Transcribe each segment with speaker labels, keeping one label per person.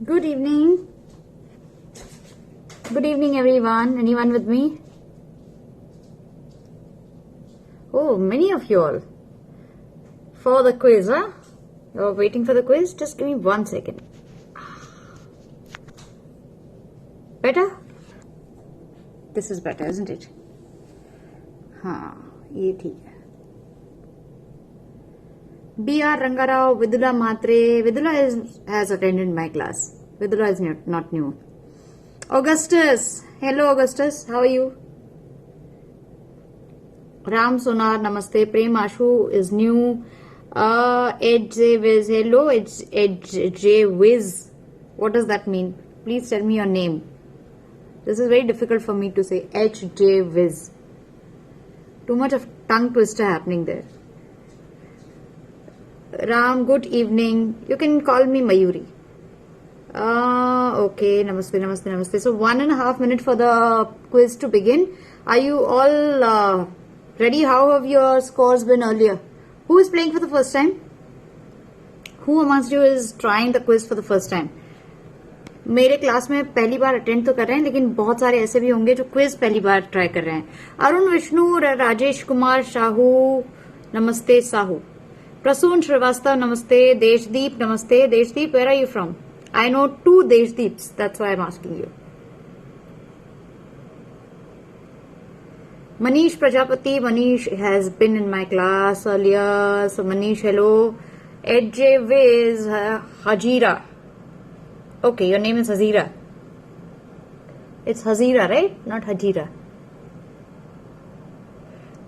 Speaker 1: Good evening. Good evening, everyone. Anyone with me? Oh, many of you all. For the quiz, huh? You're waiting for the quiz? Just give me 1 second. Better? This is better, isn't it? ये ठीक है. B.R. Rangarao, Vidula Matre. Vidula has attended my class. Vidula is not new. Augustus. Hello, Augustus. How are you? Ram Sonar, Namaste. Prem Ashu is new. Ed J Wiz. Hello, it's Ed J Wiz. What does that mean? Please tell me your name. This is very difficult for me to say. H J Wiz. Too much of tongue twister happening there. Ram, good evening. You can call me Mayuri. Okay, namaste. So 1.5 minutes for the quiz to begin. Are you all ready? How have your scores been earlier? Who is playing for the first time? Who amongst you is trying the quiz for the first time? मेरे class में पहली बार attend तो कर रहे हैं, लेकिन बहुत सारे ऐसे भी होंगे जो क्विज पहली बार ट्राई कर रहे हैं. अरुण विष्णु, राजेश कुमार साहू, नमस्ते साहू. प्रसून श्रीवास्तव, नमस्ते. देशदीप, नमस्ते. Deshdeep, where are you from? I know 2 Deshdeeps, that's why I'm asking you. Manish Prajapati, Manish has been in my class earlier. So Manish, hello. Ed J Wiz, Hajira. Okay, your name is Hazira. It's Hazira, right? Not Hajira.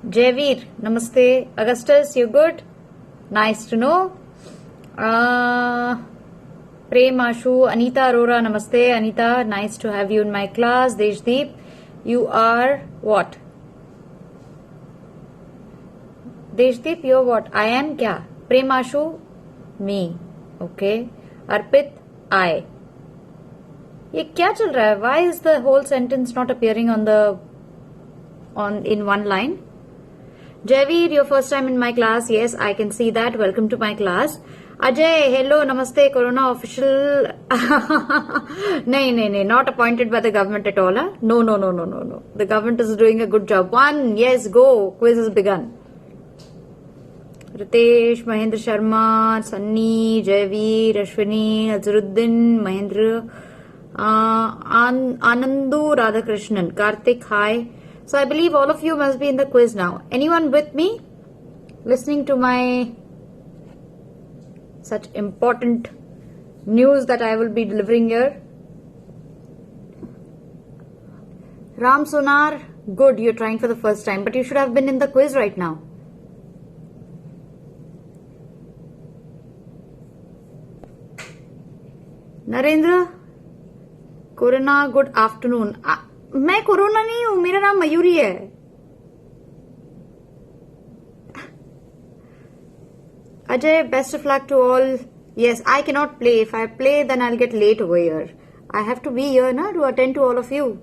Speaker 1: Javeer, namaste. Augustus, you good? Nice to know. Prem Ashu, Anita Arora, namaste. Anita, nice to have you in my class. Deshdeep, you are what? Deshdeep, you're what? I am kya? Prem Ashu, me. Okay. Arpit, I. ये क्या चल रहा है? Why is the whole sentence not appearing in one line? Javeer, your first time in my class. Yes, I can see that. Welcome to my class. Ajay, hello, namaste. Corona official. No, not appointed by the government at all. Huh? No. The government is doing a good job. 1, yes, go. Quiz has begun. Ritesh, Mahendra Sharma, Sunny, Javeer, Ashwini, Azruddin, Mahendra, Anandu Radhakrishnan, Karthik, hi. So I believe all of you must be in the quiz now. Anyone with me? Listening to my such important news that I will be delivering here. Ram Sonar, good, you're trying for the first time, but you should have been in the quiz right now. Narendra, corona, good afternoon. मैं corona नहीं हूं, मेरा नाम मयूरी है. Ajay, best of luck to all. Yes, I cannot play. If I play, then I'll get late over here. I have to be here na, to attend to all of you.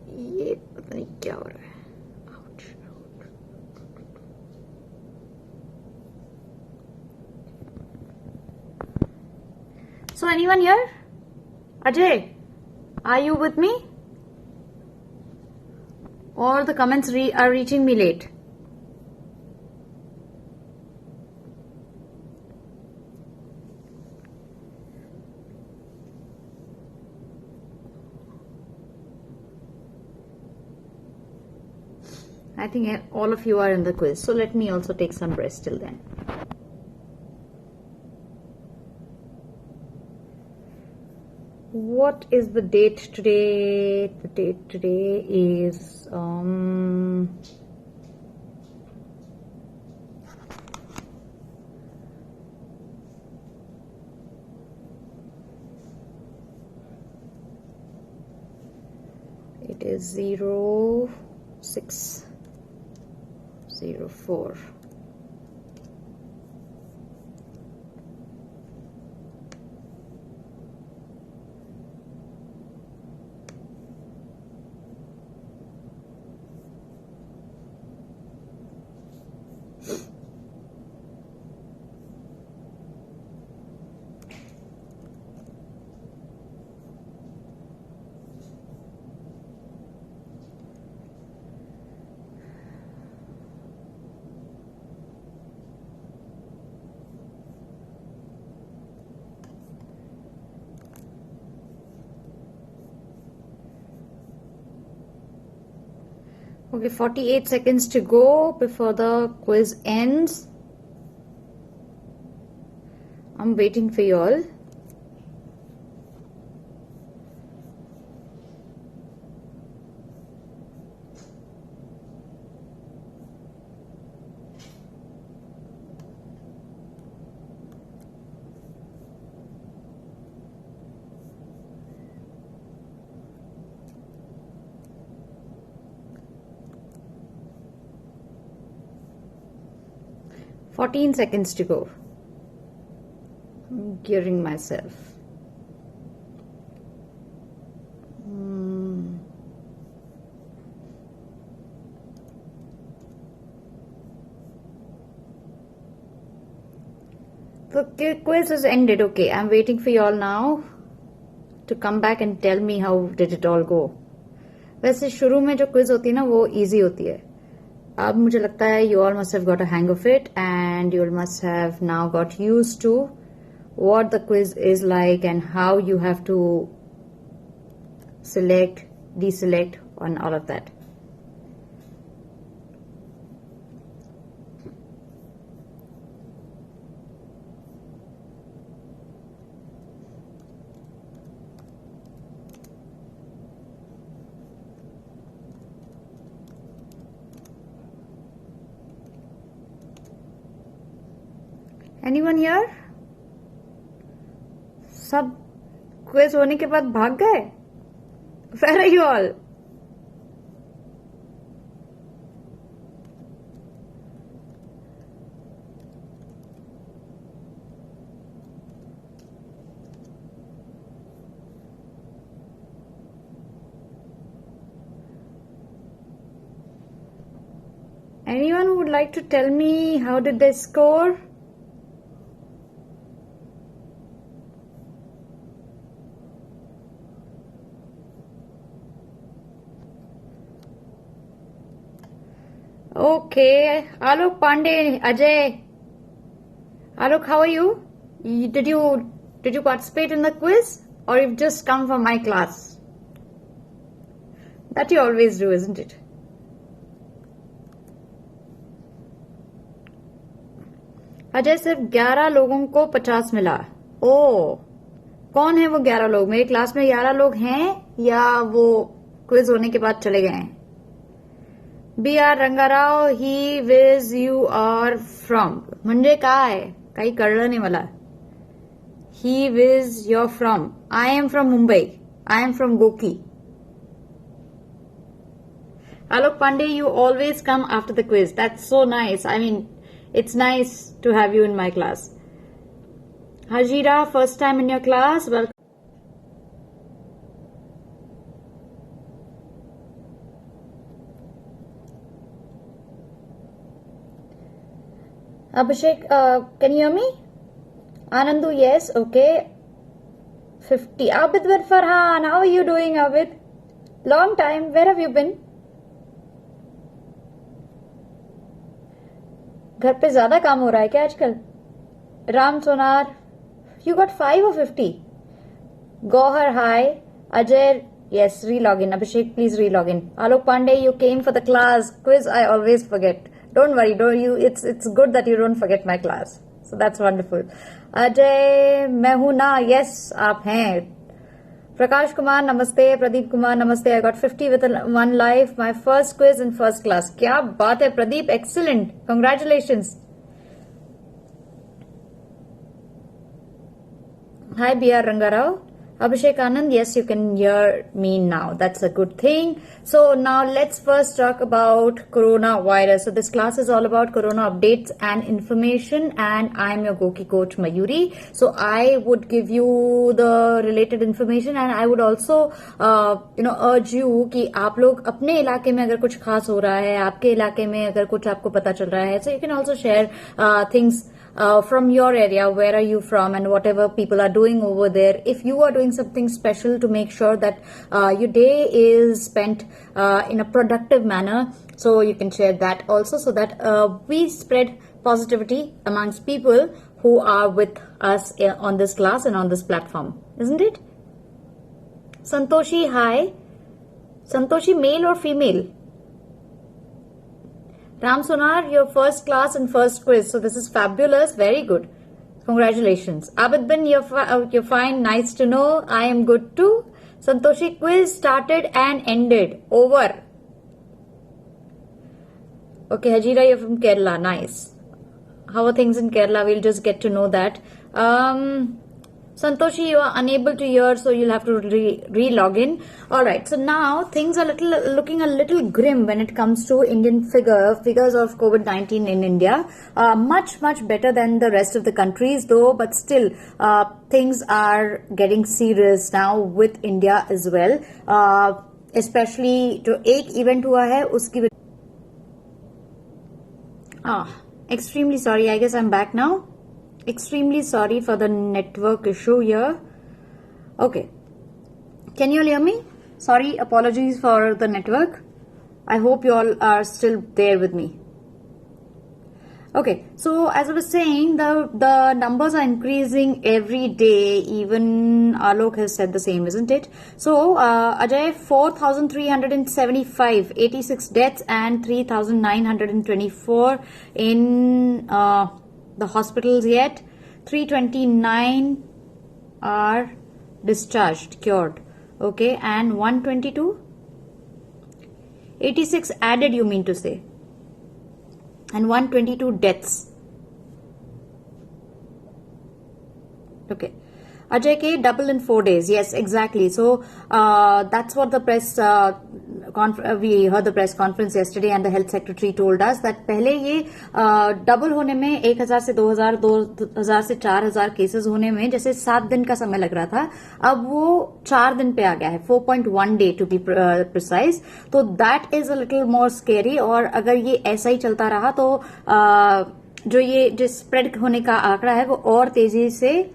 Speaker 1: ये पता नहीं क्या हो रहा है. So anyone here? Ajay, are you with me? Or the comments are reaching me late? I think all of you are in the quiz. So let me also take some rest till then. What is the date today? The date today is it is 0604. Okay, 48 seconds to go before the quiz ends. I'm waiting for you all. Fourteen seconds to go. I'm gearing myself. The quiz is ended. Okay, I'm waiting for you all now to come back and tell me how did it all go. वैसे शुरू में जो quiz होती है ना वो easy होती है. अब मुझे लगता है you all must have got a hang of it and you all must have now got used to what the quiz is like and how you have to select, deselect and all of that. Anyone here? सब quiz होने के बाद भाग गए? Where are you all? Anyone who would like to tell me how did they score? Okay, Alok Pandey, Ajay. Alok, how are you? Did you participate in the quiz or you've just come from my class? That you always do, isn't it? Ajay सिर्फ 11 लोगों को 50 मिला. ओ, कौन है वो 11 लोग? मेरी class में 11 लोग हैं या वो क्विज होने के बाद चले गए हैं? B R Rangarao, he is you are from. म्हणजे काय? काही कळलं नाही मला. He is your from. I am from Mumbai. I am from गोकी. Alok Pandey, you always come after the quiz. That's so nice. I mean, it's nice to have you in my class. Hajira, first time in your class. Welcome. Abhishek, can you hear me? Anandu, yes, okay. 50. Abid bin Farhan, how are you doing, Abid? Long time. Where have you been? घर पे ज्यादा काम हो रहा है क्या आजकल? राम सोनार, you got 5 or 50? Gohar, hi. Ajay, yes, relog in. Abhishek, please relog in. Alok Pandey, you came for the class. Quiz, I always forget. Don't worry, it's good that you don't forget my class. So that's wonderful. Ajay, मैं हूं ना? Yes, आप हैं. Prakash Kumar, namaste. Pradeep Kumar, namaste. I got 50 with one life. My first quiz in first class. क्या बात है Pradeep, excellent. Congratulations. Hi B.R. Rangarao. Abhishek Anand, yes, you can hear me now. That's a good thing. So now let's first talk about coronavirus. So this class is all about corona updates and information, and I'm your Goki coach Mayuri. So I would give you the related information, and I would also urge you कि आप लोग अपने इलाके में अगर कुछ खास हो रहा है, आपके इलाके में अगर कुछ आपको पता चल रहा है, so you can also share things from your area, where are you from, and whatever people are doing over there. If you are doing something special to make sure that your day is spent in a productive manner, so you can share that also, so that we spread positivity amongst people who are with us on this class and on this platform, isn't it? Santoshi, hi. Santoshi, male or female? Ram Sonar, your first class and first quiz. So this is fabulous. Very good. Congratulations. Abid Bin, you're fine. Nice to know. I am good too. Santoshi, quiz started and ended. Over. Okay, Hajira, you're from Kerala. Nice. How are things in Kerala? We'll just get to know that. Santoshi, you are unable to hear, so you'll have to re-log in. All right. So now things are looking a little grim when it comes to Indian figures of COVID-19 in India. Much better than the rest of the countries, though. But still, things are getting serious now with India as well. Especially जो एक event हुआ है उसकी extremely sorry. I guess I'm back now. Extremely sorry for the network issue here. Okay. Can you all hear me? Sorry, apologies for the network. I hope you all are still there with me. Okay, so as I was saying, the numbers are increasing every day. Even Alok has said the same, isn't it? So, Ajay, 4,375, 86 deaths and 3,924 in the hospitals yet. 329 are discharged, cured. Okay, and 122? 86 added, you mean to say? And 122 deaths. Okay. Ajay K, double in 4 days. Yes, exactly. So that's what the press we heard the press conference yesterday, and the health secretary told us that पहले ये double होने में 1000 से 2000, 2000 से 4000 cases होने में जैसे 7 दिन का समय लग रहा था, अब वो 4 दिन पे आ गया है, 4.1 डे टू बी प्रिसाइज. तो that is a little more scary. और अगर ये ऐसा ही चलता रहा तो जो ये जो स्प्रेड होने का आंकड़ा है वो और तेजी से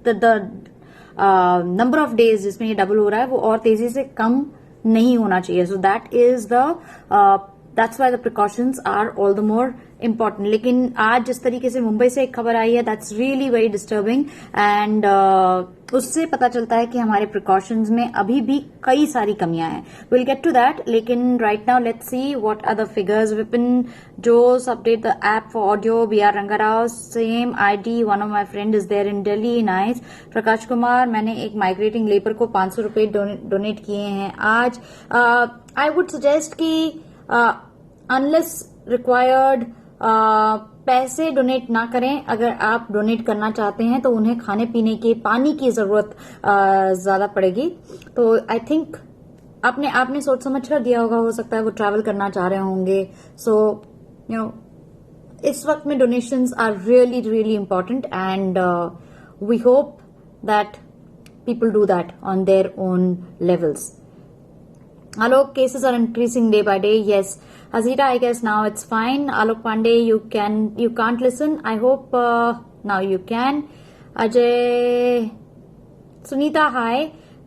Speaker 1: नंबर ऑफ डेज जिसमें ये डबल हो रहा है वो और तेजी से कम नहीं होना चाहिए. So that is that's why the precautions are all the more important. लेकिन आज जिस तरीके से मुंबई से एक खबर आई है, that's really very disturbing. And उससे पता चलता है कि हमारे प्रिकॉशंस में अभी भी कई सारी कमियां हैं. Will get to that. लेकिन right now let's see what are the figures. Vipin Jose update the app for audio. B R Rangarao same ID. One of my friend is there in Delhi. Nice. Prakash Kumar, मैंने एक माइग्रेटिंग लेबर को 500 रुपए donate किए हैं आज. I would suggest कि unless required पैसे donate ना करें. अगर आप डोनेट करना चाहते हैं तो उन्हें खाने पीने के पानी की जरूरत ज्यादा पड़ेगी. तो आई थिंक आपने सोच समझ कर दिया होगा. हो सकता है वो ट्रैवल करना चाह रहे होंगे. सो यू नो इस वक्त में donations are really really important, and we hope that people do that on their own levels. Alok, cases are increasing day by day. Yes. Hazira, I guess now it's fine. Alok Pandey, you can't listen. I hope now you can. Ajay, Sunita, hi.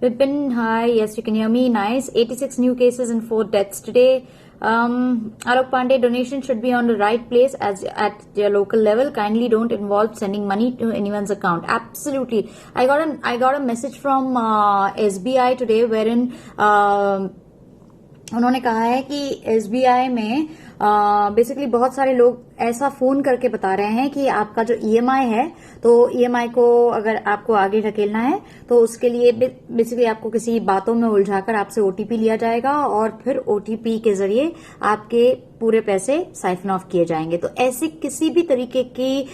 Speaker 1: Vipin, hi. Yes, you can hear me. Nice. 86 new cases and 4 deaths today. Alok Pandey, donation should be on the right place as at your local level. Kindly don't involve sending money to anyone's account. Absolutely. I got a message from SBI today wherein उन्होंने कहा है कि SBI में basically बहुत सारे लोग ऐसा phone करके बता रहे हैं कि आपका जो ईएमआई है, तो ईएमआई को अगर आपको आगे ढकेलना है तो उसके लिए बेसिकली आपको किसी बातों में उलझाकर आपसे ओटीपी लिया जाएगा और फिर ओटीपी के जरिए आपके पूरे पैसे साइफन ऑफ किए जाएंगे. तो ऐसी किसी भी तरीके की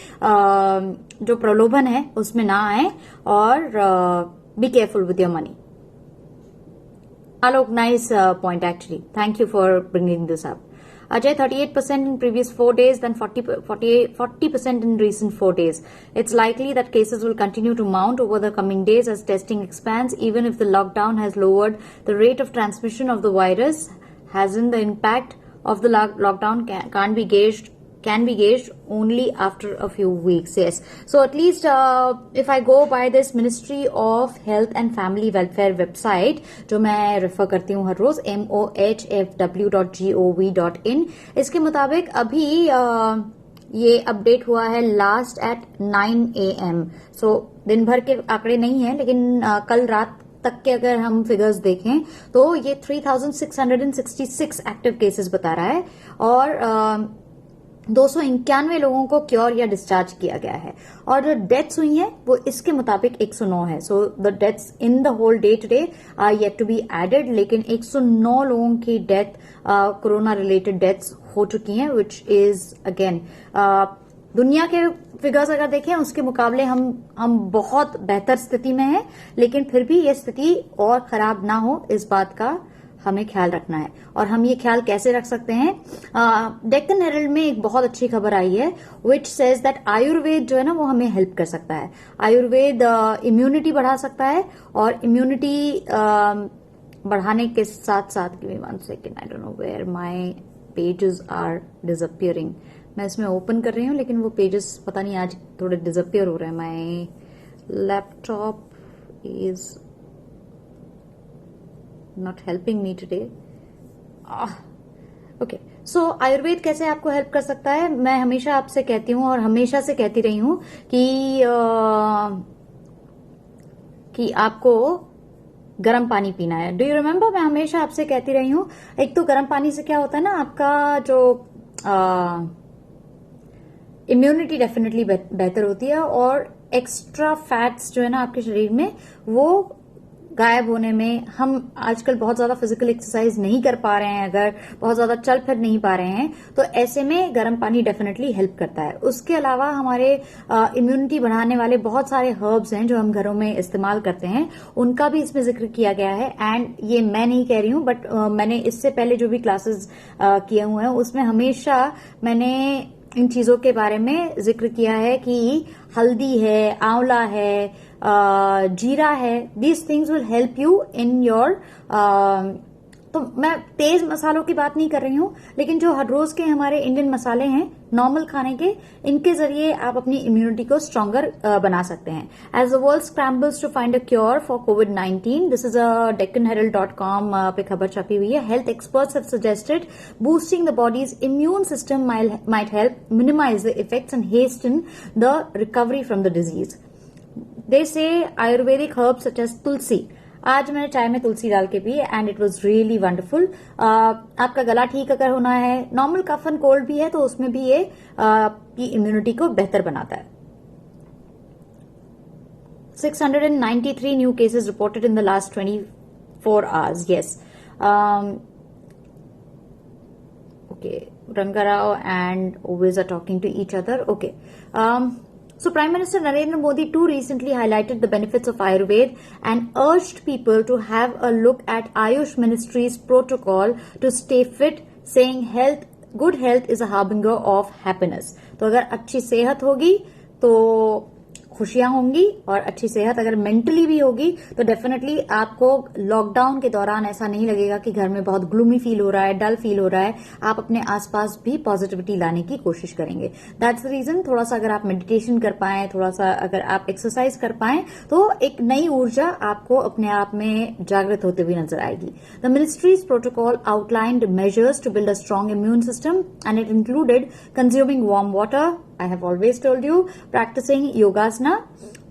Speaker 1: जो प्रलोभन है उसमें ना आए और be careful with your money. Alok, nice point actually. Thank you for bringing this up. Ajay, 38% in previous 4 days, then 40% in recent 4 days. It's likely that cases will continue to mount over the coming days as testing expands. Even if the lockdown has lowered the rate of transmission of the virus, hasn't the impact of the lockdown can be gauged only after a few weeks. Yes. So at least if I go by this Ministry of Health and Family Welfare website, जो मैं refer करती हूँ हर रोज, mohfw.gov.in, इसके मुताबिक अभी ये update हुआ है लास्ट एट 9 AM. सो दिन भर के आंकड़े नहीं है, लेकिन कल रात तक के अगर हम फिगर्स देखें तो ये 3666 एक्टिव केसेस बता रहा है और 291 लोगों को क्योर या डिस्चार्ज किया गया है और जो डेथ्स हुई हैं वो इसके मुताबिक 109 है. So the deaths in the whole day today are yet to be added, लेकिन 109 लोगों की डेथ कोरोना रिलेटेड डेथ्स हो चुकी हैं, विच इज अगेन दुनिया के फिगर्स अगर देखें उसके मुकाबले हम बहुत बेहतर स्थिति में हैं, लेकिन फिर भी ये स्थिति और खराब ना हो इस बात का हमें ख्याल रखना है. और हम ये ख्याल कैसे रख सकते हैं? डेक्कन हेरल्ड में एक बहुत अच्छी खबर आई है विच सेज दैट आयुर्वेद जो है ना वो हमें हेल्प कर सकता है. आयुर्वेद इम्यूनिटी बढ़ा सकता है और इम्यूनिटी बढ़ाने के साथ साथ, give me 1 second, I don't know where my pages are disappearing. मैं इसमें ओपन कर रही हूँ लेकिन वो पेजेस पता नहीं आज थोड़े डिसअपियर हो रहे हैं. My laptop is not helping me today. Okay, so Ayurveda कैसे आपको हेल्प कर सकता है? मैं हमेशा आपसे कहती हूँ और हमेशा से कहती रही हूँ कि आपको गर्म पानी पीना है. Do you remember? मैं हमेशा आपसे कहती रही हूँ. एक तो गर्म पानी से क्या होता है ना, आपका जो इम्यूनिटी डेफिनेटली बेहतर होती है और एक्स्ट्रा फैट्स जो है ना आपके शरीर में वो गायब होने में. हम आजकल बहुत ज्यादा फिजिकल एक्सरसाइज नहीं कर पा रहे हैं, अगर बहुत ज्यादा चल फिर नहीं पा रहे हैं, तो ऐसे में गर्म पानी डेफिनेटली हेल्प करता है. उसके अलावा हमारे इम्यूनिटी बढ़ाने वाले बहुत सारे हर्ब्स हैं जो हम घरों में इस्तेमाल करते हैं, उनका भी इसमें जिक्र किया गया है. एंड ये मैं नहीं कह रही हूं, बट मैंने इससे पहले जो भी क्लासेस किए हुए हैं उसमें हमेशा मैंने इन चीजों के बारे में जिक्र किया है कि हल्दी है, आंवला है, जीरा है, these things will help you in your. तो मैं तेज मसालों की बात नहीं कर रही हूं, लेकिन जो हर रोज के हमारे इंडियन मसाले हैं नॉर्मल खाने के, इनके जरिए आप अपनी इम्यूनिटी को स्ट्रांगर बना सकते हैं. As the world scrambles to find a cure for कोविड-19, दिस इज deccanherald.com पे खबर छपी हुई है. Health experts have suggested boosting the body's immune system might help minimise the effects and hasten the recovery from the disease. They say ayurvedic herbs such as tulsi. आज मैंने चाय में तुलसी डाल के पी and it was really wonderful. आपका गला ठीक अगर होना है, नॉर्मल कफ एंड कोल्ड भी है, तो उसमें भी ये की इम्यूनिटी को बेहतर बनाता है. 693 new cases reported in the last 24 hours. Yes. Okay, Rangarao and Ovis are talking to each other. Okay. So Prime Minister Narendra Modi too recently highlighted the benefits of Ayurveda and urged people to have a look at Ayush Ministry's protocol to stay fit, saying good health is a harbinger of happiness. तो अगर अच्छी सेहत होगी तो खुशियां होंगी, और अच्छी सेहत अगर मेंटली भी होगी तो डेफिनेटली आपको लॉकडाउन के दौरान ऐसा नहीं लगेगा कि घर में बहुत ग्लूमी फील हो रहा है, डल फील हो रहा है. आप अपने आसपास भी पॉजिटिविटी लाने की कोशिश करेंगे. That's the reason. थोड़ा सा अगर आप मेडिटेशन कर पाएं, थोड़ा सा अगर आप एक्सरसाइज कर पाएं, तो एक नई ऊर्जा आपको अपने आप में जागृत होते हुए नजर आएगी. The ministry's protocol outlined measures to build a strong immune system and it included consuming warm water. I have always told you, practicing yogasana,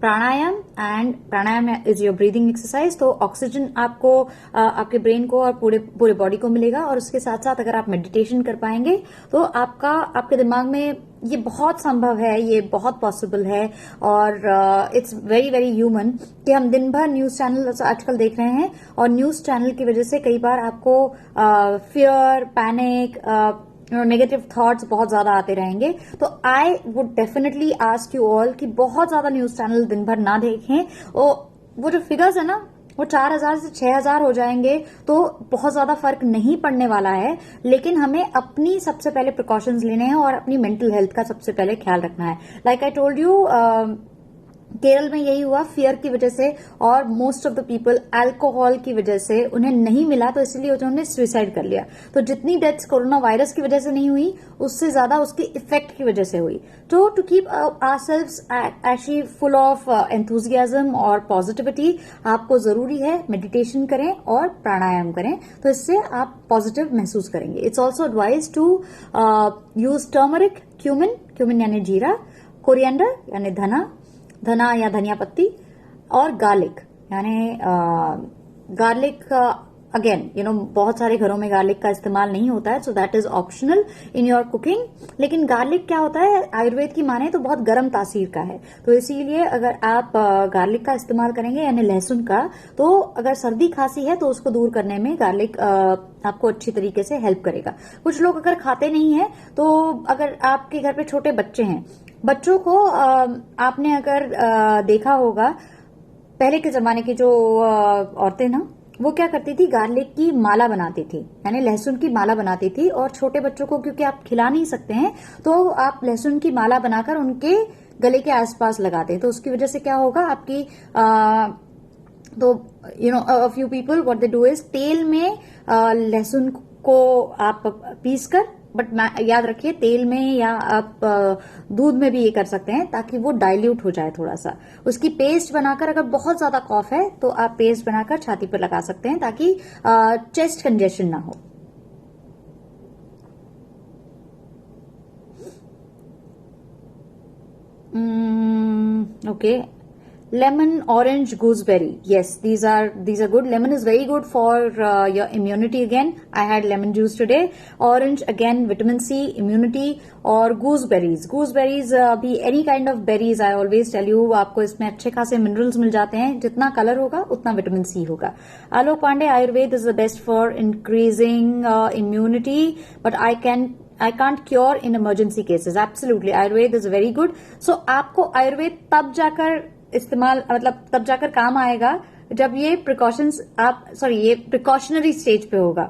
Speaker 1: pranayama, and pranayama is your breathing exercise. तो ऑक्सीजन आपको आपके ब्रेन को और पूरे body को मिलेगा, और उसके साथ साथ अगर आप मेडिटेशन कर पाएंगे तो आपके दिमाग में ये बहुत संभव है, ये बहुत पॉसिबल है, और इट्स वेरी वेरी ह्यूमन कि हम दिन भर न्यूज चैनल आजकल देख रहे हैं, और न्यूज चैनल की वजह से कई बार आपको फियर, पैनिक, नेगेटिव थॉट्स बहुत ज्यादा आते रहेंगे. तो I would definitely ask you all कि बहुत ज्यादा न्यूज चैनल दिन भर ना देखें. वो जो फिगर्स है ना, वो 4000 से 6000 हो जाएंगे तो बहुत ज्यादा फर्क नहीं पड़ने वाला है, लेकिन हमें अपनी सबसे पहले प्रिकॉशंस लेने हैं और अपनी मेंटल हेल्थ का सबसे पहले ख्याल रखना है. Like I told you, Kerala में यही हुआ, फियर की वजह से, और most of the people alcohol की वजह से उन्हें नहीं मिला, तो इसलिए उन्होंने सुसाइड कर लिया. तो जितनी डेथ्स कोरोना वायरस की वजह से नहीं हुई, उससे ज्यादा उसके इफेक्ट की वजह से हुई. तो to keep ourselves actually full of enthusiasm और पॉजिटिविटी, आपको जरूरी है मेडिटेशन करें और प्राणायाम करें, तो इससे आप पॉजिटिव महसूस करेंगे. It's also advise to use turmeric, cumin यानी जीरा, कोरिएंडर यानी धना या धनिया पत्ती, और गार्लिक. यानी गार्लिक अगेन बहुत सारे घरों में गार्लिक का इस्तेमाल नहीं होता है, सो that is optional in your cooking. लेकिन गार्लिक क्या होता है, आयुर्वेद की माने तो बहुत गर्म तासीर का है, तो इसीलिए अगर आप गार्लिक का इस्तेमाल करेंगे यानी लहसुन का, तो अगर सर्दी खांसी है तो उसको दूर करने में गार्लिक आपको अच्छी तरीके से हेल्प करेगा। कुछ लोग अगर खाते नहीं है, तो अगर आपके घर पे छोटे बच्चे हैं, बच्चों को आपने अगर देखा होगा पहले के जमाने की जो औरतें ना, वो क्या करती थी, गार्लिक की माला बनाती थी, यानी लहसुन की माला बनाती थी। और छोटे बच्चों को क्योंकि आप खिला नहीं सकते हैं, तो आप लहसुन की माला बनाकर उनके गले के आसपास लगाते हैं। तो उसकी वजह से क्या होगा, आपकी तो a few people what they do is, तेल में लहसुन को आप पीस कर, बट याद रखिए तेल में या आप दूध में भी ये कर सकते हैं, ताकि वो डाइल्यूट हो जाए थोड़ा सा। उसकी पेस्ट बनाकर, अगर बहुत ज्यादा कॉफ है तो आप पेस्ट बनाकर छाती पर लगा सकते हैं, ताकि चेस्ट कंजेशन ना हो। Okay, lemon, orange, gooseberry. Yes, these are good. Lemon is very good for your immunity. Again, I had lemon juice today. Orange again, vitamin C, immunity. और gooseberries भी any kind of berries, I always tell you, आपको इसमें अच्छे खासे minerals मिल जाते हैं। जितना colour होगा उतना विटामिन सी होगा। आलोक Pandey, Ayurveda is the best for increasing immunity, but I can't cure in emergency cases. Absolutely, Ayurveda is very good. So आपको आयुर्वेद तब जाकर इस्तेमाल, मतलब तब जाकर काम आएगा जब ये ये प्रिकॉशनरी स्टेज पे होगा।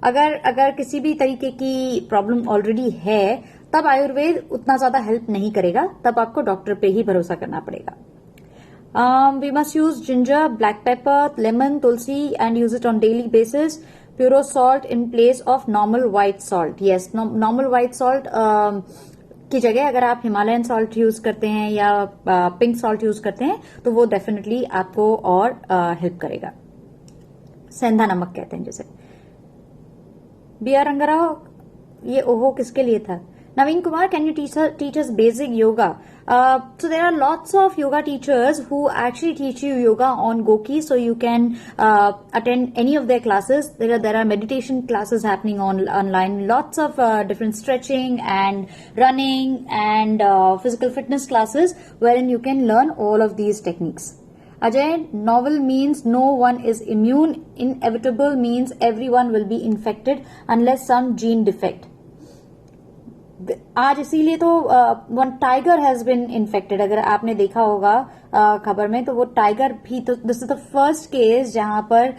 Speaker 1: अगर किसी भी तरीके की प्रॉब्लम ऑलरेडी है, तब आयुर्वेद उतना ज्यादा हेल्प नहीं करेगा, तब आपको डॉक्टर पे ही भरोसा करना पड़ेगा। We must use ginger, black pepper, lemon, tulsi and use it on daily basis. Puro salt in place of normal white salt. Yes, normal white salt की जगह अगर आप हिमालयन सॉल्ट यूज करते हैं या पिंक सॉल्ट यूज करते हैं, तो वो डेफिनेटली आपको और हेल्प करेगा। सेंधा नमक कहते हैं जिसे। बी आर रंगाराव, ये ओहो किसके लिए था? Naveen Kumar, can you teach us basic yoga? So there are lots of yoga teachers who actually teach you yoga on Goki, so you can attend any of their classes. There are meditation classes happening online. Lots of different stretching and running and physical fitness classes wherein you can learn all of these techniques. Ajay, novel means no one is immune. Inevitable means everyone will be infected unless some gene defect. आज इसीलिए तो one tiger has been infected. अगर आपने देखा होगा खबर में, तो वो टाइगर भी, तो this is the first case जहां पर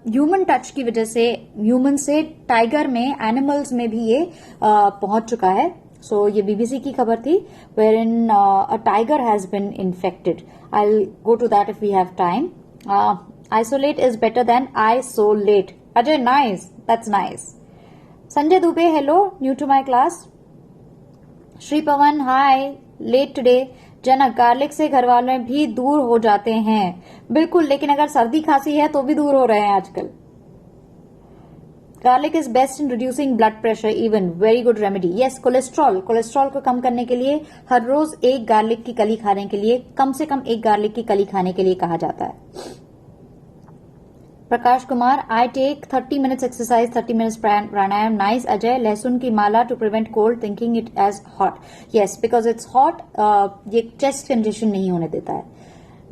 Speaker 1: ह्यूमन टच की वजह से, ह्यूमन से टाइगर में, एनिमल्स में भी ये पहुंच चुका है। सो ये बीबीसी की खबर थी, where in a tiger has been infected. I will go to that if we have time. Isolate is better than isolate. Ajay, nice, that's nice. Sanjay Dubey, hello, new to my class. Shri Pawan, hi, late today. Janak, garlic से घर वाले भी दूर हो जाते हैं। बिल्कुल, लेकिन अगर सर्दी खांसी है तो भी दूर हो रहे हैं आजकल। Garlic is best in reducing blood pressure, even very good remedy. Yes, cholesterol को कम करने के लिए हर रोज एक गार्लिक की कली खाने के लिए, कम से कम एक गार्लिक की कली खाने के लिए कहा जाता है। Prakash Kumar, I take 30 minutes exercise, 30 minutes pranayama. Nice. Ajay, लहसुन की माला to prevent cold, thinking it as hot. Yes, because it's hot, ये चेस्ट कंजेशन नहीं होने देता है।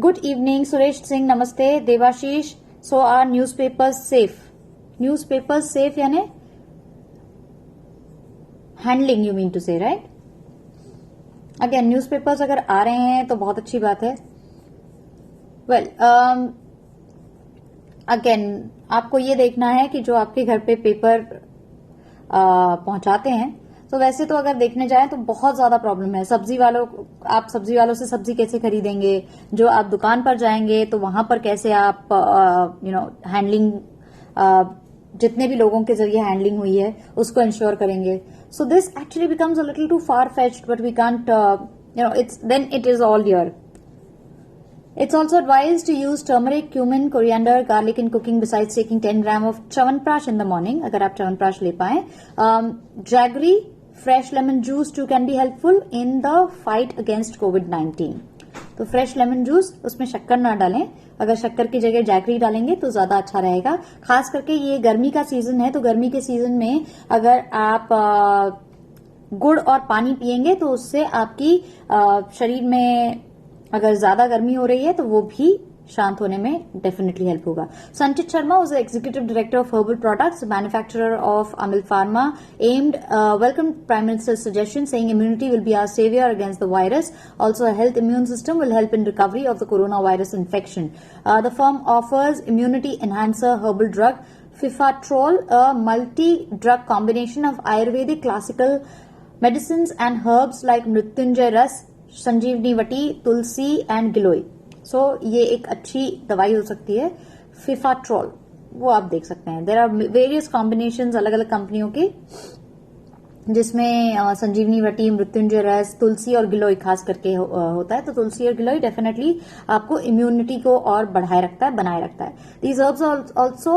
Speaker 1: Good evening Suresh Singh, namaste. Devashish, so are newspapers safe? Newspapers safe यानी handling, you mean to say, right? Again, newspapers अगर आ रहे हैं तो बहुत अच्छी बात है। वेल, अगेन आपको ये देखना है कि जो आपके घर पे पेपर पहुंचाते हैं, तो वैसे तो अगर देखने जाएं तो बहुत ज्यादा प्रॉब्लम है। आप सब्जी वालों से सब्जी कैसे खरीदेंगे? जो आप दुकान पर जाएंगे तो वहां पर कैसे आप हैंडलिंग, जितने भी लोगों के जरिए हैंडलिंग हुई है उसको इंश्योर करेंगे? So this actually becomes a little too far fetched, but we can't, it is all here. It's also advised to use turmeric, cumin, coriander, garlic in cooking besides taking 10 gram of Chyawanprash in the morning, अगर आप Chyawanprash ले पाएं. Jaggery, fresh lemon juice too can be helpful in the fight against COVID-19. तो fresh lemon juice, उसमें शक्कर ना डालें, अगर शक्कर की जगह जैगरी डालेंगे तो ज्यादा अच्छा रहेगा। खास करके ये गर्मी का सीजन है, तो गर्मी के सीजन में अगर आप गुड़ और पानी पिएंगे तो उससे आपकी शरीर में अगर ज्यादा गर्मी हो रही है तो वो भी शांत होने में डेफिनेटली हेल्प होगा। संचित Sharma was the executive director of Herbal Products, manufacturer of Amil Pharma, aimed welcomed Prime Minister's suggestion, saying immunity will be our savior against the virus. Also, a health immune system will help in recovery of the coronavirus infection. The firm offers immunity enhancer herbal drug Fifatrol, a multi-drug combination of Ayurvedic classical medicines and herbs like Mrityunjay Ras, Sanjeevani Vati, Tulsi and Giloy. सो ये एक अच्छी दवाई हो सकती है फिफाट्रोल, वो आप देख सकते हैं। देयर आर वेरियस कॉम्बिनेशंस अलग अलग कंपनियों के, जिसमें संजीवनी वटी, मृत्युंजय रस, तुलसी और गिलोय खास करके होता है। तो तुलसी और गिलोय डेफिनेटली आपको इम्यूनिटी को और बढ़ाए रखता है, बनाए रखता है। These herbs also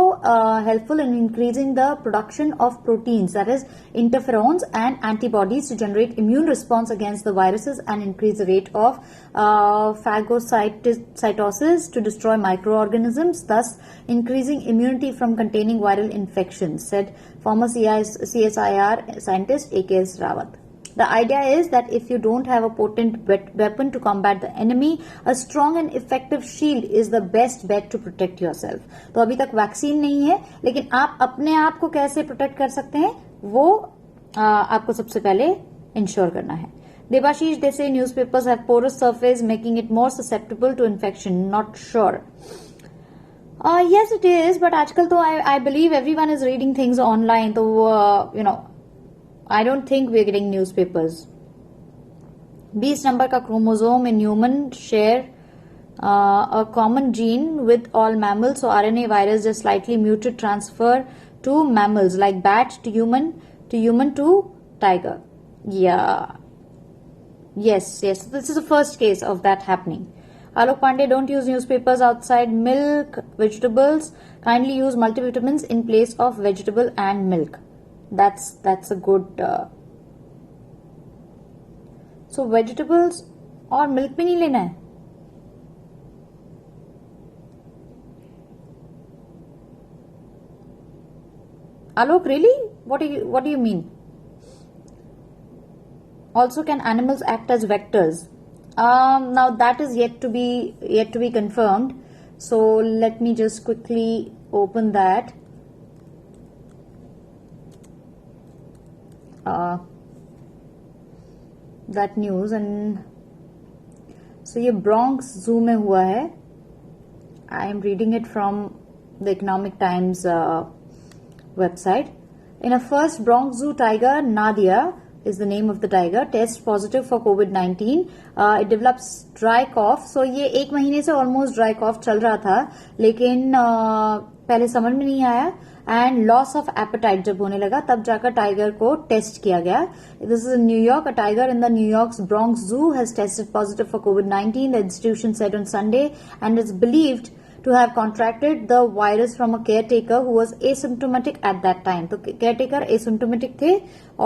Speaker 1: helpful in increasing the production of proteins, that is interferons and antibodies to generate immune response against the viruses and increase the rate of phagocytosis to destroy microorganisms, thus increasing immunity from containing viral infections, said former CSIR scientist A.K.S. Rawat. The idea is that if you don't have a potent weapon to combat the enemy, a strong and effective shield is the best bet to protect yourself. तो अभी तक vaccine नहीं है, लेकिन आप अपने आप को कैसे प्रोटेक्ट कर सकते हैं वो आपको सबसे पहले इंश्योर करना है। Debashish, they say newspapers have porous surface making it more susceptible to infection. Not sure. Yes, it is, but आजकल तो I believe everyone is reading things online. तो I don't think we're getting newspapers. 20 number का chromosome in human share a common gene with all mammals, so RNA virus just slightly muted transfer to mammals like bat to human to tiger. Yeah. Yes. This is the first case of that happening. Alok Pandey, don't use newspapers outside milk, vegetables. Kindly use multivitamins in place of vegetable and milk. That's a good. So vegetables और milk भी नहीं लेना है। Alok, really? What do you mean? Also, can animals act as vectors? Now that is yet to be confirmed. So let me just quickly open that. That news, and so ये Bronx Zoo में हुआ है. I am reading it from the Economic Times website. In a first, Bronx Zoo tiger Nadia is the name of the tiger, test positive for COVID-19. It develops dry cough. So ये एक महीने से almost dry cough चल रहा था, लेकिन पहले समझ में नहीं आया, एंड लॉस ऑफ एपेटाइट जब होने लगा तब जाकर टाइगर को टेस्ट किया गया. This is in New York. A tiger in the New York's Bronx zoo has tested positive for कोविड-19, the institution said on Sunday, and is believed to have contracted the virus from a caretaker who was asymptomatic at that time. तो caretaker asymptomatic थे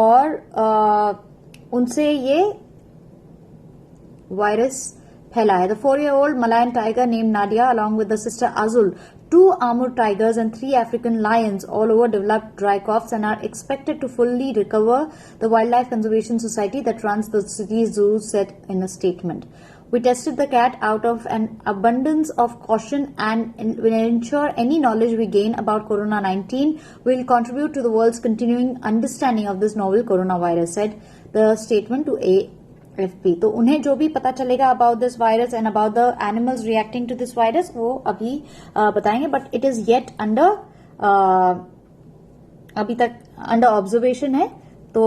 Speaker 1: और उनसे ये virus फैला है. The 4-year-old Malayan tiger named Nadia along with the sister Azul, 2 Amur tigers and 3 African lions all over developed dry coughs and are expected to fully recover, the Wildlife Conservation Society that runs the city zoo said in a statement. We tested the cat out of an abundance of caution and will ensure any knowledge we gain about Corona-19 will contribute to the world's continuing understanding of this novel coronavirus, said the statement to AFP. तो उन्हें जो भी पता चलेगा about this virus and about the animals reacting to this virus वो अभी बताएंगे, but it is yet under अभी तक under observation है, तो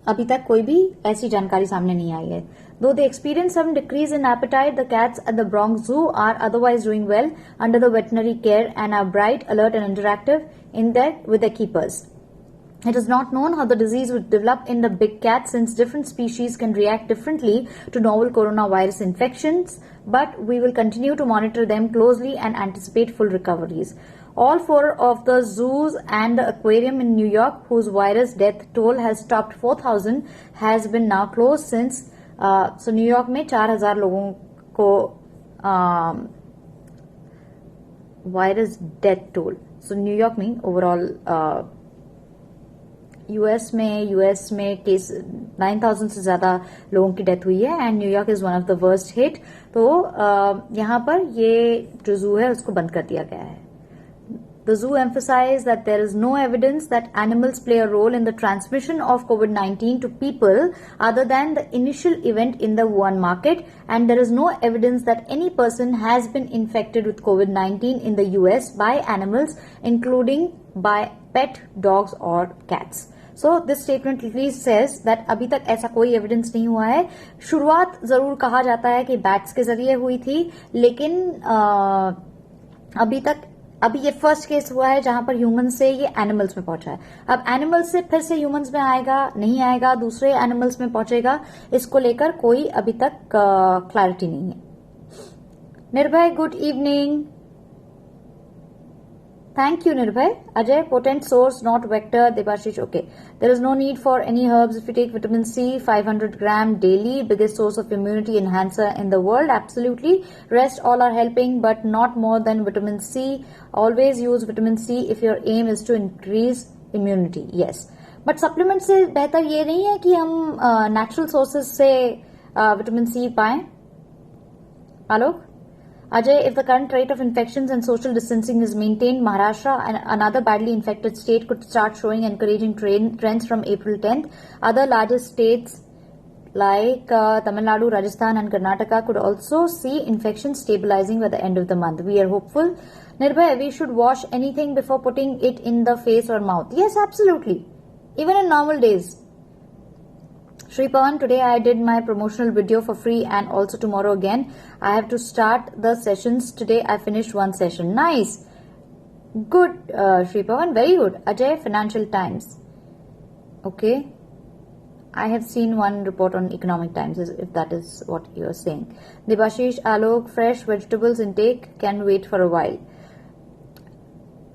Speaker 1: अभी तक कोई भी ऐसी जानकारी सामने नहीं आई है. Though they experience some decrease in appetite, the cats at the Bronx Zoo are otherwise doing well under the veterinary care and are bright, alert and interactive with their keepers. It is not known how the disease would develop in the big cat since different species can react differently to novel coronavirus infections, but we will continue to monitor them closely and anticipate full recoveries. All 4 of the zoos and the aquarium in New York, whose virus death toll has topped 4,000, has been now closed since. So New York में 4,000 लोगों को virus death toll, सो New York में overall US में case 9,000 से ज्यादा लोगों की death हुई है and New York is one of the worst hit. तो यहां पर ये जो जू है उसको बंद कर दिया गया है। The zoo emphasized that there is no evidence that animals play a role in the transmission of COVID-19 to people other than the initial event in the Wuhan market, and there is no evidence that any person has been infected with COVID-19 in the US by animals, including by pet dogs or cats. So this statement clearly says that अभी तक ऐसा कोई evidence नहीं हुआ है। शुरुआत जरूर कहा जाता है कि बैट्स के जरिए हुई थी, लेकिन अभी ये फर्स्ट केस हुआ है जहां पर ह्यूमंस से ये एनिमल्स में पहुंचा है। अब एनिमल्स से फिर से ह्यूमंस में आएगा, नहीं आएगा, दूसरे एनिमल्स में पहुंचेगा, इसको लेकर कोई अभी तक क्लैरिटी नहीं है। निर्भय, good evening. Thank you, Nirbhay. Ajay, potent source, not vector. Debashish, okay. There is no need for any herbs if you take vitamin C, 500 gram daily, biggest source of immunity enhancer in the world. Absolutely. Rest all are helping, but not more than vitamin C. Always use vitamin C if your aim is to increase immunity. Yes. But supplement से बेहतर ये नहीं है कि हम natural sources से vitamin C पाएं? आलोक? Ajay, if the current rate of infections and social distancing is maintained, Maharashtra, another badly infected state, could start showing encouraging trends from April 10th. Other largest states like Tamil Nadu, Rajasthan and Karnataka could also see infections stabilizing by the end of the month. We are hopeful. Nirbhay, we should wash anything before putting it in the face or mouth. Yes, absolutely. Even in normal days. Shri Pawan, today I did my promotional video for free and also tomorrow again. I have to start the sessions. Today I finished one session. Nice. Good, Shri Pawan. Very good. Ajay, Financial Times. Okay. I have seen one report on Economic Times, if that is what you are saying. Debashish, Alok, fresh vegetables intake can wait for a while.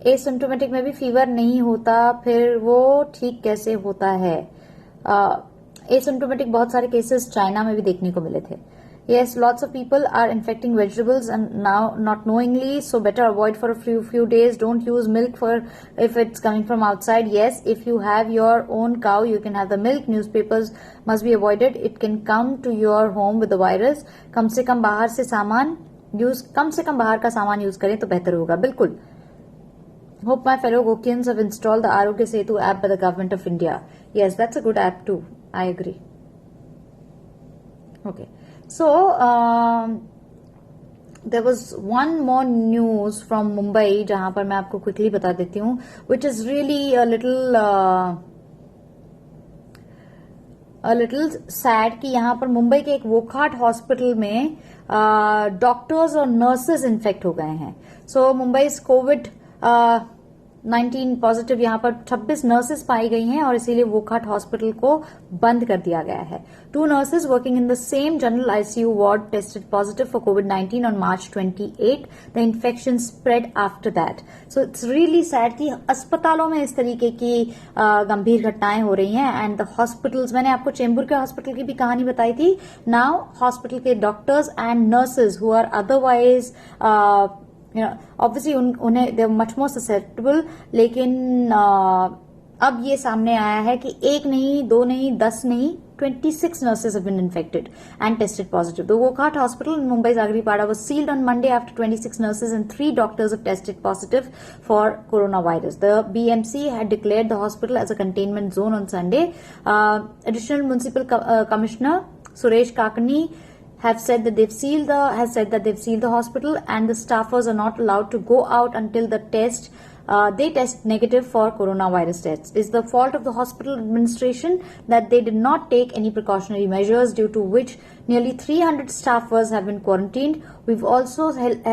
Speaker 1: Asymptomatic में भी fever नहीं होता, फिर वो ठीक कैसे होता है? एसिम्प्टोमेटिक बहुत सारे केसेस चाइना में भी देखने को मिले थे। Yes, lots of people are infecting vegetables and now not knowingly, so better avoid for a few days. Don't use milk for if it's coming from outside. Yes, if you have your own cow, you can have the milk. Newspapers must be avoided. It can come to your home with the virus. कम से कम बाहर का सामान use करें तो बेहतर होगा। बिल्कुल। Hope my fellow Gokians have installed the Arogya Setu app by the government of India. Yes, that's a good app too. I agree. Okay. So, there was one more news from Mumbai जहां पर मैं आपको quickly बता देती हूँ, which is really a little sad कि यहाँ पर मुंबई के एक वोकहार्ट हॉस्पिटल में डॉक्टर्स और नर्सेज इन्फेक्ट हो गए हैं। सो मुंबई कोविड 19 पॉजिटिव यहाँ पर 26 नर्सेज पाई गई हैं और इसीलिए वोकहार्ट हॉस्पिटल को बंद कर दिया गया है। 2 nurses working in the same general ICU ward tested positive for COVID-19 on March 28. The infection spread after that. So it's really sad कि अस्पतालों में इस तरीके की गंभीर घटनाएं हो रही हैं एंड द हॉस्पिटल्स, मैंने आपको चेंबूर के हॉस्पिटल की भी कहानी बताई थी। नाउ हॉस्पिटल के doctors and nurses who are otherwise obviously उन्हें they are much more susceptible, लेकिन अब ये सामने आया है कि 1 नहीं, 2 नहीं, 10 नहीं, 26 nurses have been infected and tested positive. The Wockhardt Hospital in Mumbai's Agripada was sealed on Monday after 26 nurses and 3 doctors have tested positive for coronavirus. The BMC had declared the hospital as a containment zone on Sunday. Additional Municipal Commissioner Suresh Kakani has said that they've sealed the hospital and the staffers are not allowed to go out until they test negative for coronavirus tests. It's the fault of the hospital administration that they did not take any precautionary measures, due to which nearly 300 staffers have been quarantined. We've also helped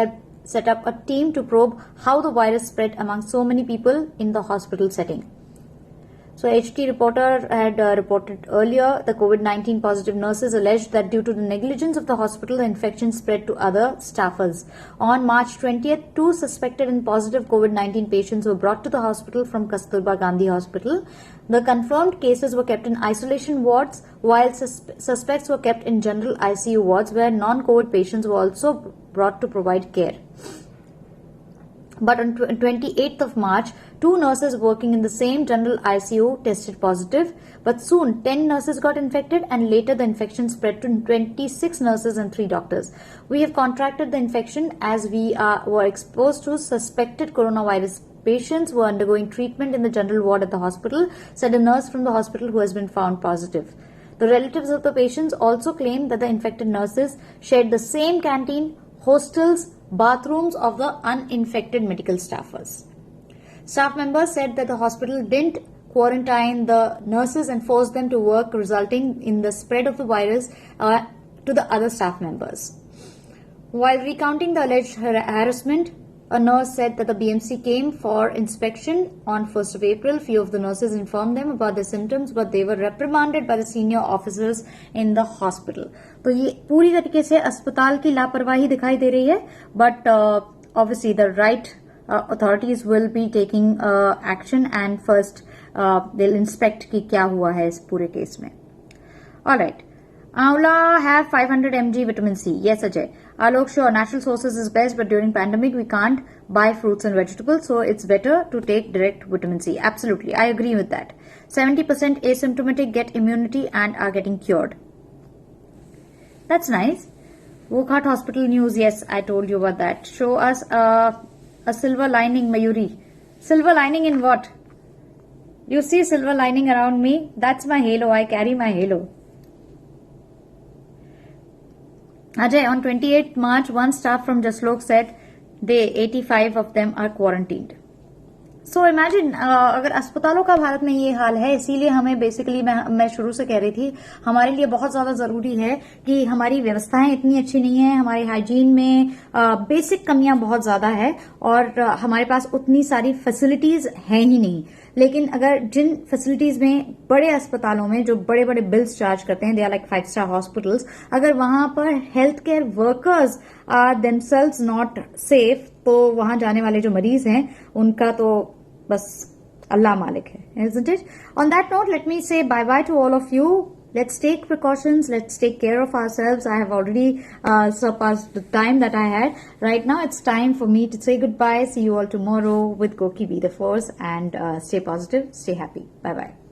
Speaker 1: set up a team to probe how the virus spread among so many people in the hospital setting. So HT reporter had reported earlier the COVID-19 positive nurses alleged that due to the negligence of the hospital, the infection spread to other staffers. On March 20th, 2 suspected and positive COVID-19 patients were brought to the hospital from Kasturba Gandhi Hospital. The confirmed cases were kept in isolation wards, while suspects were kept in general ICU wards, where non-COVID patients were also brought to provide care. But on 28th of March, 2 nurses working in the same general ICU tested positive. But soon, 10 nurses got infected, and later the infection spread to 26 nurses and 3 doctors. We have contracted the infection as we were exposed to suspected coronavirus patients who were undergoing treatment in the general ward at the hospital, said a nurse from the hospital who has been found positive. The relatives of the patients also claimed that the infected nurses shared the same canteen, hostels, bathrooms of the uninfected medical staffers. Staff members said that the hospital didn't quarantine the nurses and force them to work, resulting in the spread of the virus to the other staff members. While recounting the alleged harassment, a nurse said that the BMC came for inspection on 1st of April. Few of the nurses informed them about their symptoms, but they were reprimanded by the senior officers in the hospital. तो ये पूरी तरीके से अस्पताल की लापरवाही दिखाई दे रही है, but obviously the right authorities will be taking action and first they'll inspect कि क्या हुआ है इस पूरे केस में. All right. Amla have 500 mg vitamin C. Yes, Ajay. Alok, sure, natural sources is best, but during pandemic, we can't buy fruits and vegetables, so it's better to take direct vitamin C. Absolutely. I agree with that. 70% asymptomatic get immunity and are getting cured. That's nice. Wockhardt Hospital news. Yes, I told you about that. Show us a silver lining, Mayuri. Silver lining in what? You see silver lining around me? That's my halo. I carry my halo. Ajay, on 28th March, one staff from Jaslok said 85 of them are quarantined. So imagine, अगर अस्पतालों का भारत में ये हाल है, इसीलिए हमें basically मैं शुरू से कह रही थी, हमारे लिए बहुत ज्यादा जरूरी है कि हमारी व्यवस्थाएं इतनी अच्छी नहीं है, हमारे हाइजीन में बेसिक कमियां बहुत ज्यादा है और हमारे पास उतनी सारी फैसिलिटीज हैं ही नहीं. लेकिन अगर जिन फैसिलिटीज में बड़े अस्पतालों में जो बड़े बड़े बिल्स चार्ज करते हैं, they are like 5-star hospitals, अगर वहां पर health care workers are themselves not safe, तो वहां जाने वाले जो मरीज हैं उनका तो बस अल्लाह मालिक है. Isn't it? On that note, let me say bye-bye to all of you. Let's take precautions. Let's take care of ourselves. I have already surpassed the time that I had. Right now, it's time for me to say goodbye. See you all tomorrow with Goki Be the Force, and stay positive, stay happy. Bye-bye.